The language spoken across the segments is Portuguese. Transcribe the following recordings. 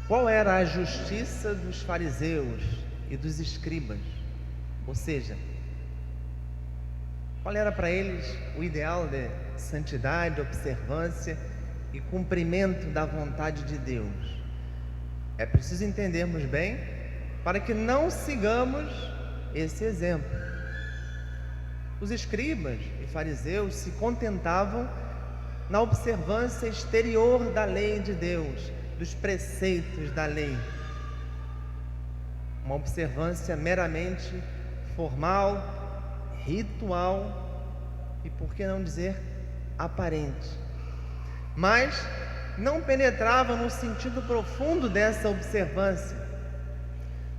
Qual era a justiça dos fariseus e dos escribas? Ou seja, qual era para eles o ideal de santidade, observância e cumprimento da vontade de Deus? É preciso entendermos bem para que não sigamos esse exemplo. Os escribas e fariseus se contentavam na observância exterior da lei de Deus, dos preceitos da lei. Uma observância meramente formal, ritual e, por que não dizer, aparente. Mas não penetrava no sentido profundo dessa observância.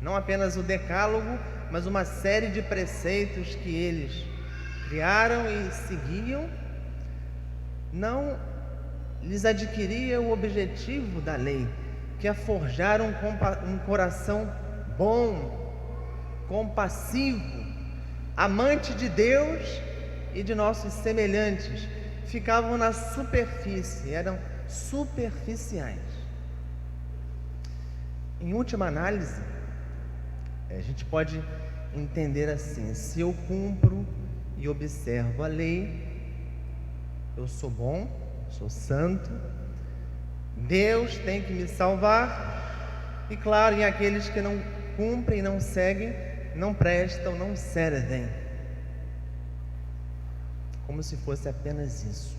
Não apenas o decálogo, mas uma série de preceitos que eles criaram e seguiam, não lhes adquiria o objetivo da lei, que é forjar um coração bom, compassivo, amante de Deus e de nossos semelhantes. Ficavam na superfície, eram superficiais. Em última análise, a gente pode entender assim: se eu cumpro e observo a lei, eu sou bom, sou santo, Deus tem que me salvar, e claro, em aqueles que não cumprem, não seguem, não prestam, não servem. Como se fosse apenas isso.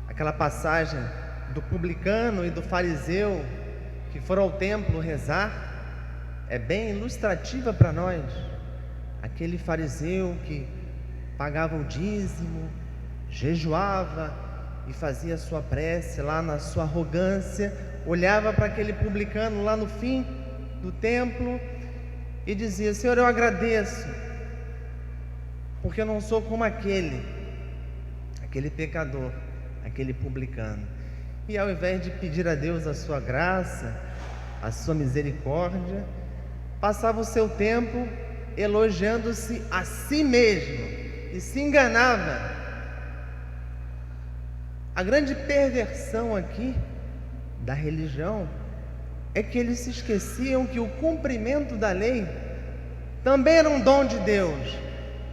Aquela passagem do publicano e do fariseu que foram ao templo rezar é bem ilustrativa para nós. Aquele fariseu que pagava o dízimo, jejuava e fazia sua prece lá na sua arrogância, olhava para aquele publicano lá no fim do templo e dizia: Senhor, eu agradeço, porque eu não sou como aquele pecador, aquele publicano. E ao invés de pedir a Deus a sua graça, a sua misericórdia, passava o seu tempo elogiando-se a si mesmo e se enganava. A grande perversão aqui da religião é que eles se esqueciam que o cumprimento da lei também era um dom de Deus,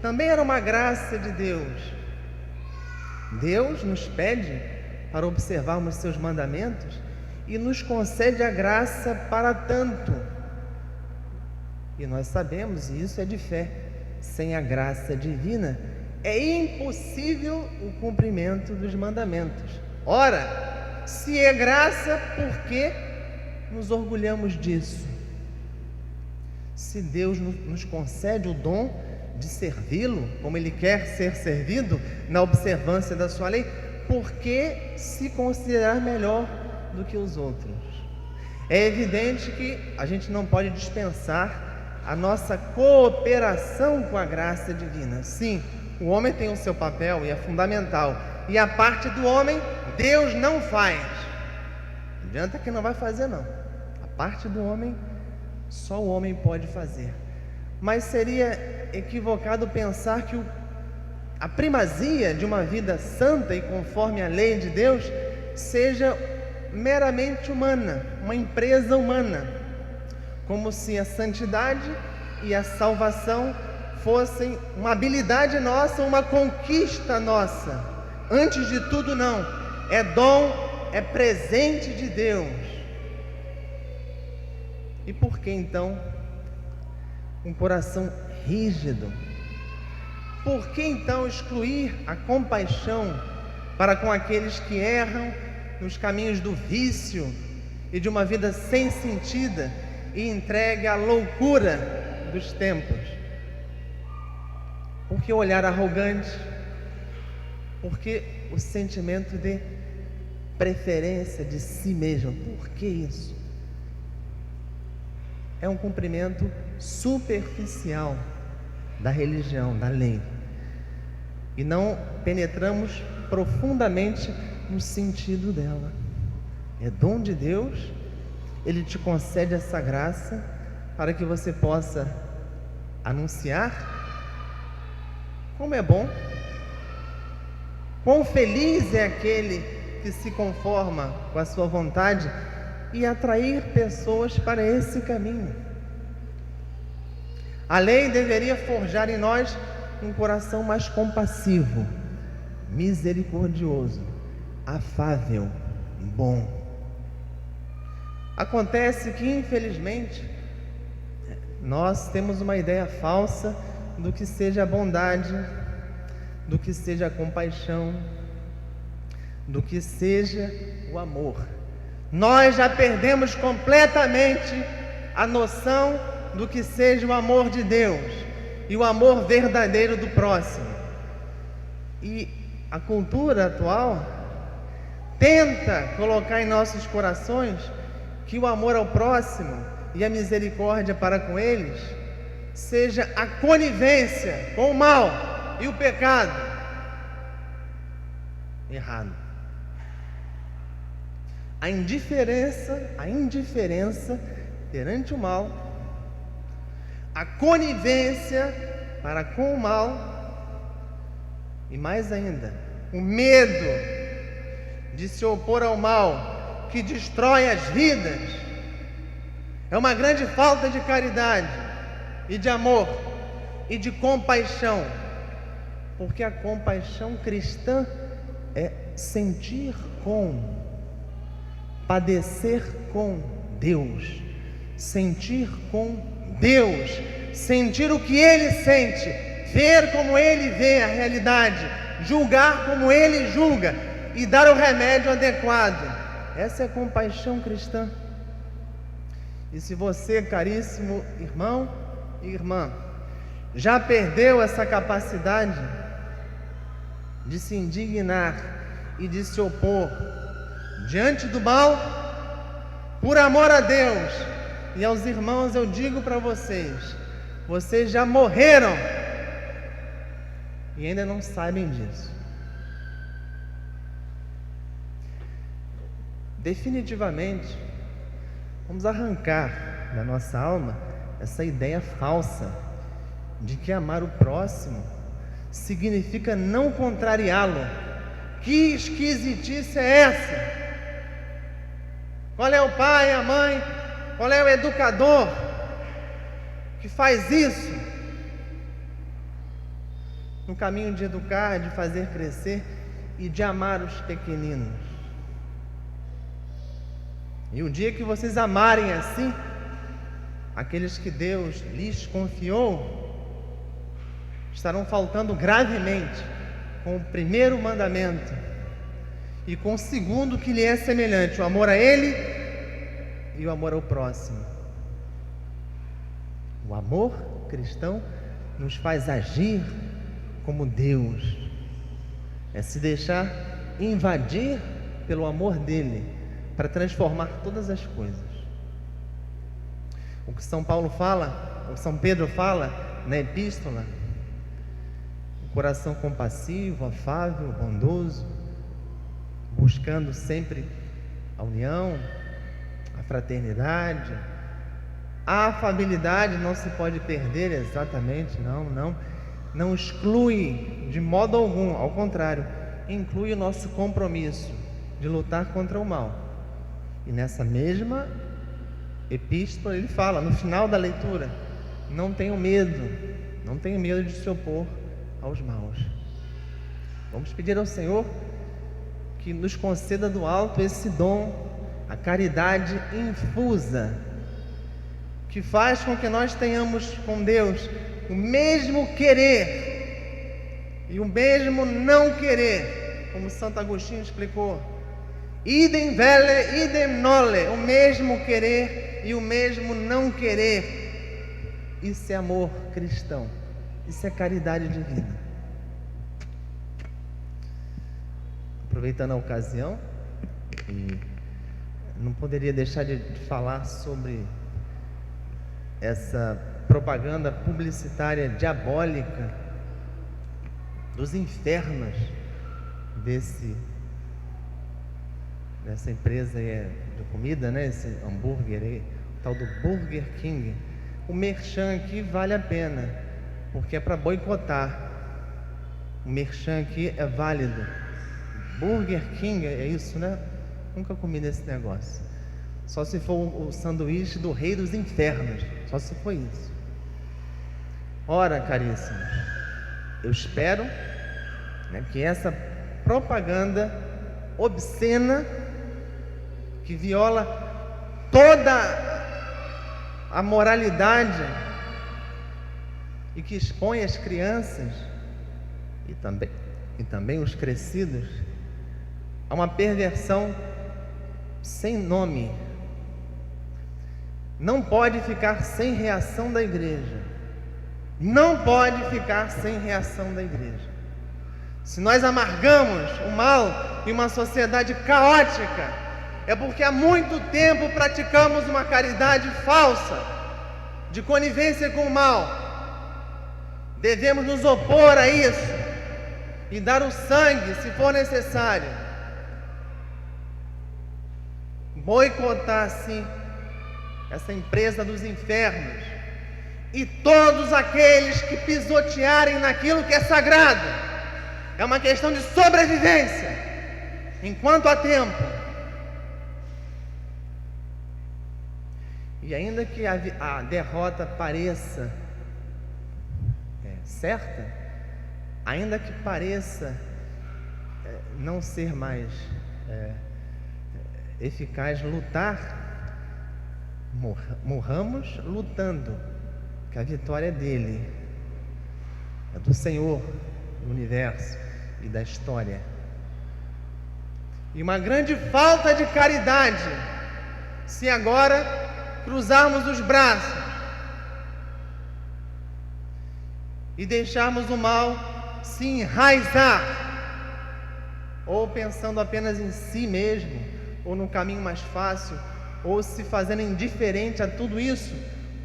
também era uma graça de Deus. Deus nos pede para observarmos seus mandamentos e nos concede a graça para tanto. E nós sabemos, e isso é de fé, sem a graça divina é impossível o cumprimento dos mandamentos. Ora, se é graça, por que nos orgulhamos disso? Se Deus nos concede o dom de servi-lo, como Ele quer ser servido na observância da sua lei, por que se considerar melhor do que os outros? É evidente que a gente não pode dispensar a nossa cooperação com a graça divina. Sim, o homem tem o seu papel e é fundamental, e a parte do homem Deus não faz. Não adianta que não vai fazer, não. A parte do homem só o homem pode fazer. Mas seria equivocado pensar que a primazia de uma vida santa e conforme a lei de Deus seja meramente humana, uma empresa humana, como se a santidade e a salvação fossem uma habilidade nossa, uma conquista nossa. Antes de tudo, não. É dom, é presente de Deus. E por que então um coração rígido? Por que então excluir a compaixão para com aqueles que erram nos caminhos do vício e de uma vida sem sentido e entregue à loucura dos tempos? Por que o olhar arrogante? Por que o sentimento de preferência de si mesmo? Por que isso? É um cumprimento superficial da religião, da lei, e não penetramos profundamente no sentido dela. É dom de Deus, Ele te concede essa graça para que você possa anunciar como é bom, quão feliz é aquele que se conforma com a sua vontade e atrair pessoas para esse caminho. A lei deveria forjar em nós um coração mais compassivo, misericordioso, afável, bom. Acontece que, infelizmente, nós temos uma ideia falsa do que seja a bondade, do que seja a compaixão, do que seja o amor. Nós já perdemos completamente a noção do que seja o amor de Deus e o amor verdadeiro do próximo. E a cultura atual tenta colocar em nossos corações que o amor ao próximo e a misericórdia para com eles seja a conivência com o mal e o pecado. Errado. A indiferença perante o mal, a conivência para com o mal e, mais ainda, o medo de se opor ao mal que destrói as vidas, é uma grande falta de caridade e de amor e de compaixão, porque a compaixão cristã é sentir com, padecer com Deus, sentir com Deus, sentir o que Ele sente, ver como Ele vê a realidade, julgar como Ele julga e dar o remédio adequado. Essa é a compaixão cristã. E se você, caríssimo irmão e irmã, já perdeu essa capacidade de se indignar e de se opor diante do mal, por amor a Deus e aos irmãos, eu digo para vocês, vocês já morreram e ainda não sabem disso. Definitivamente, vamos arrancar da nossa alma essa ideia falsa de que amar o próximo significa não contrariá-lo. Que esquisitice é essa? Qual é o pai, a mãe, qual é o educador que faz isso no caminho de educar, de fazer crescer e de amar os pequeninos? E o dia que vocês amarem assim aqueles que Deus lhes confiou, estarão faltando gravemente com o primeiro mandamento e com o segundo que lhe é semelhante, o amor a Ele e o amor ao próximo. O amor cristão nos faz agir como Deus, é se deixar invadir pelo amor dele para transformar todas as coisas. O que São Paulo fala, o que São Pedro fala na epístola, um coração compassivo, afável, bondoso, buscando sempre a união, a fraternidade, a afabilidade não se pode perder, exatamente, não exclui de modo algum, ao contrário, inclui o nosso compromisso de lutar contra o mal. E nessa mesma epístola ele fala, no final da leitura, não tenham medo de se opor aos maus. Vamos pedir ao Senhor que nos conceda do alto esse dom, a caridade infusa, que faz com que nós tenhamos com Deus o mesmo querer e o mesmo não querer, como Santo Agostinho explicou. Idem vele, idem nole, o mesmo querer e o mesmo não querer. Isso é amor cristão, isso é caridade divina. Aproveitando a ocasião, e não poderia deixar de falar sobre essa propaganda publicitária diabólica dos infernos dessa empresa de comida, né? Esse hambúrguer aí, o tal do Burger King. O merchan aqui vale a pena, porque é para boicotar. O merchan aqui é válido. Burger King, é isso, né? Nunca comi nesse negócio. Só se for o sanduíche do rei dos infernos. Só se for isso. Ora, caríssimos, eu espero, que essa propaganda obscena, que viola toda a moralidade e que expõe as crianças e também os crescidos a uma perversão sem nome, não pode ficar sem reação da igreja. Não pode ficar sem reação da igreja. Se nós amargamos o mal em uma sociedade caótica, é porque há muito tempo praticamos uma caridade falsa, de conivência com o mal. Devemos nos opor a isso e dar o sangue, se for necessário. Boicotar, assim, essa empresa dos infernos e todos aqueles que pisotearem naquilo que é sagrado. É uma questão de sobrevivência, enquanto há tempo. E ainda que a derrota pareça certa, ainda que pareça não ser mais eficaz lutar, morramos lutando, que a vitória é dele, é do Senhor do universo e da história. E uma grande falta de caridade se agora cruzarmos os braços e deixarmos o mal se enraizar, ou pensando apenas em si mesmo, ou no caminho mais fácil, ou se fazendo indiferente a tudo isso,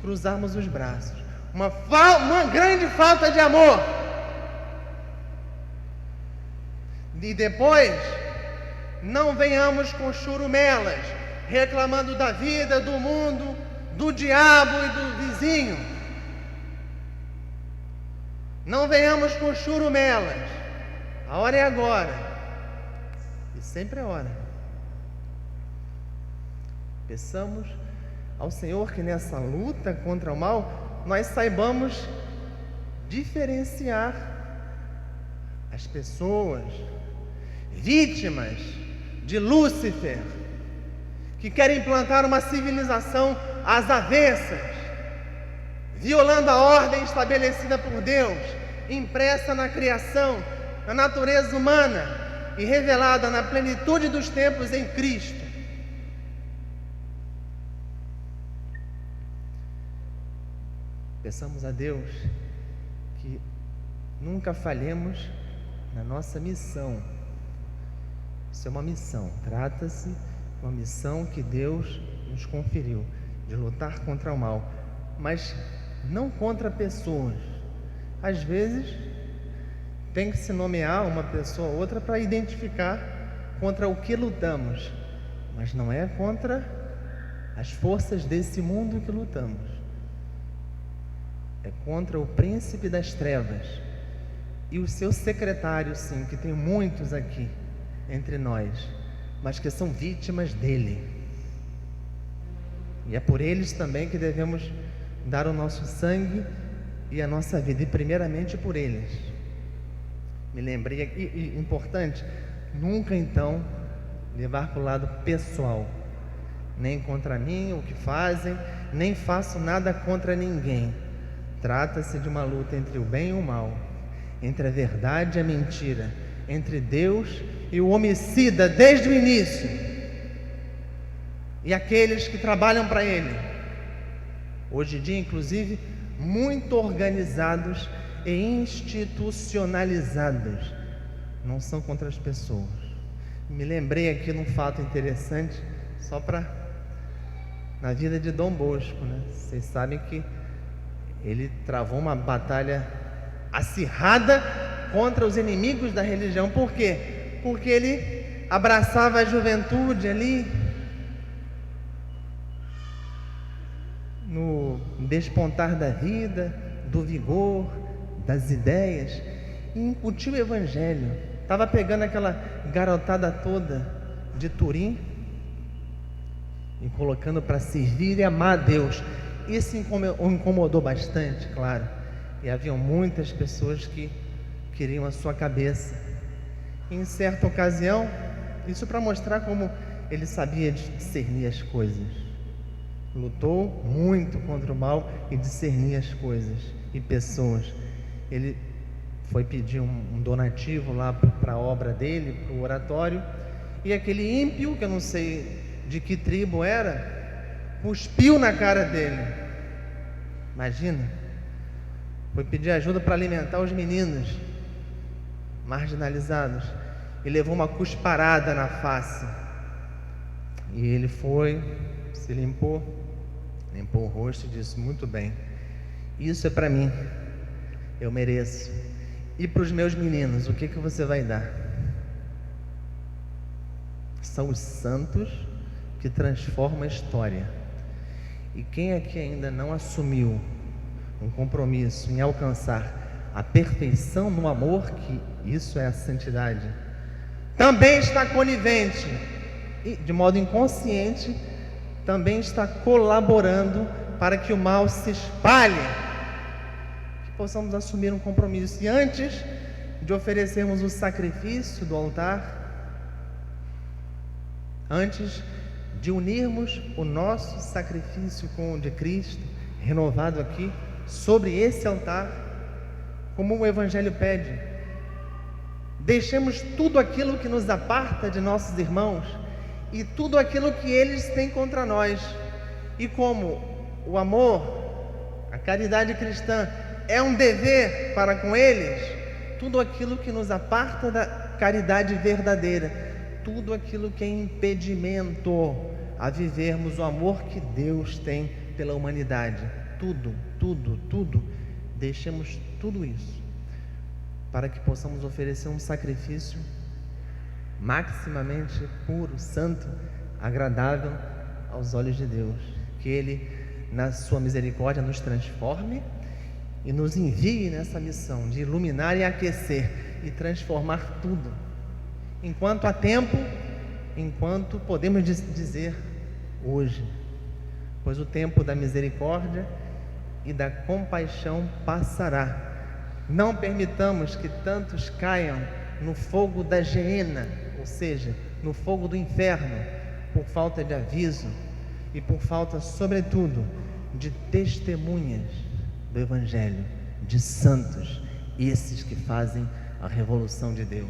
cruzarmos os braços. Uma grande falta de amor. E depois, não venhamos com churumelas, reclamando da vida, do mundo, do diabo e do vizinho. Não venhamos com churumelas. A hora é agora. E sempre é hora. Peçamos ao Senhor que nessa luta contra o mal, nós saibamos diferenciar as pessoas vítimas de Lúcifer, que querem implantar uma civilização às avessas, violando a ordem estabelecida por Deus, impressa na criação, na natureza humana e revelada na plenitude dos tempos em Cristo. Peçamos a Deus que nunca falhemos na nossa missão. Isso é uma missão, trata-se de uma missão que Deus nos conferiu, de lutar contra o mal, mas não contra pessoas. Às vezes tem que se nomear uma pessoa ou outra para identificar contra o que lutamos, mas não é contra as forças desse mundo que lutamos. É contra o príncipe das trevas e os seus secretários, sim, que tem muitos aqui entre nós, mas que são vítimas dele. E é por eles também que devemos dar o nosso sangue e a nossa vida, e primeiramente por eles. Me lembrei aqui, e importante, nunca então levar para o lado pessoal, nem contra mim, o que fazem, nem faço nada contra ninguém. Trata-se de uma luta entre o bem e o mal, entre a verdade e a mentira, entre Deus e o homicida desde o início, e aqueles que trabalham para ele. Hoje em dia, inclusive, muito organizados e institucionalizados. Não são contra as pessoas. Me lembrei aqui de um fato interessante, só para na vida de Dom Bosco, né? Vocês sabem que ele travou uma batalha acirrada contra os inimigos da religião. Por quê? Porque ele abraçava a juventude ali, no despontar da vida, do vigor, das ideias, e incutiu o evangelho. Estava pegando aquela garotada toda de Turim e colocando para servir e amar a Deus. Isso o incomodou bastante, claro, e haviam muitas pessoas que queriam a sua cabeça. Em certa ocasião, isso para mostrar como ele sabia discernir as coisas, lutou muito contra o mal e discernir as coisas e pessoas. Ele foi pedir um donativo lá para a obra dele, para o oratório, e aquele ímpio, que eu não sei de que tribo era, cuspiu na cara dele. Imagina, foi pedir ajuda para alimentar os meninos marginalizados e levou uma cusparada na face. E ele foi, se limpou o rosto e disse: muito bem, isso é para mim, eu mereço. E para os meus meninos, o que você vai dar? São os santos que transformam a história. E quem aqui ainda não assumiu um compromisso em alcançar a perfeição no amor, que isso é a santidade, também está conivente e, de modo inconsciente, também está colaborando para que o mal se espalhe. Que possamos assumir um compromisso. E antes de oferecermos o sacrifício do altar, antes de unirmos o nosso sacrifício com o de Cristo, renovado aqui, sobre esse altar, como o Evangelho pede, deixemos tudo aquilo que nos aparta de nossos irmãos e tudo aquilo que eles têm contra nós. E como o amor, a caridade cristã é um dever para com eles, tudo aquilo que nos aparta da caridade verdadeira, tudo aquilo que é impedimento a vivermos o amor que Deus tem pela humanidade, tudo, deixemos tudo isso para que possamos oferecer um sacrifício maximamente puro, santo, agradável aos olhos de Deus. Que Ele, na sua misericórdia, nos transforme e nos envie nessa missão de iluminar e aquecer e transformar tudo, enquanto há tempo, enquanto podemos dizer hoje, pois o tempo da misericórdia e da compaixão passará. Não permitamos que tantos caiam no fogo da geena, ou seja, no fogo do inferno, por falta de aviso e por falta, sobretudo, de testemunhas do Evangelho, de santos, esses que fazem a revolução de Deus.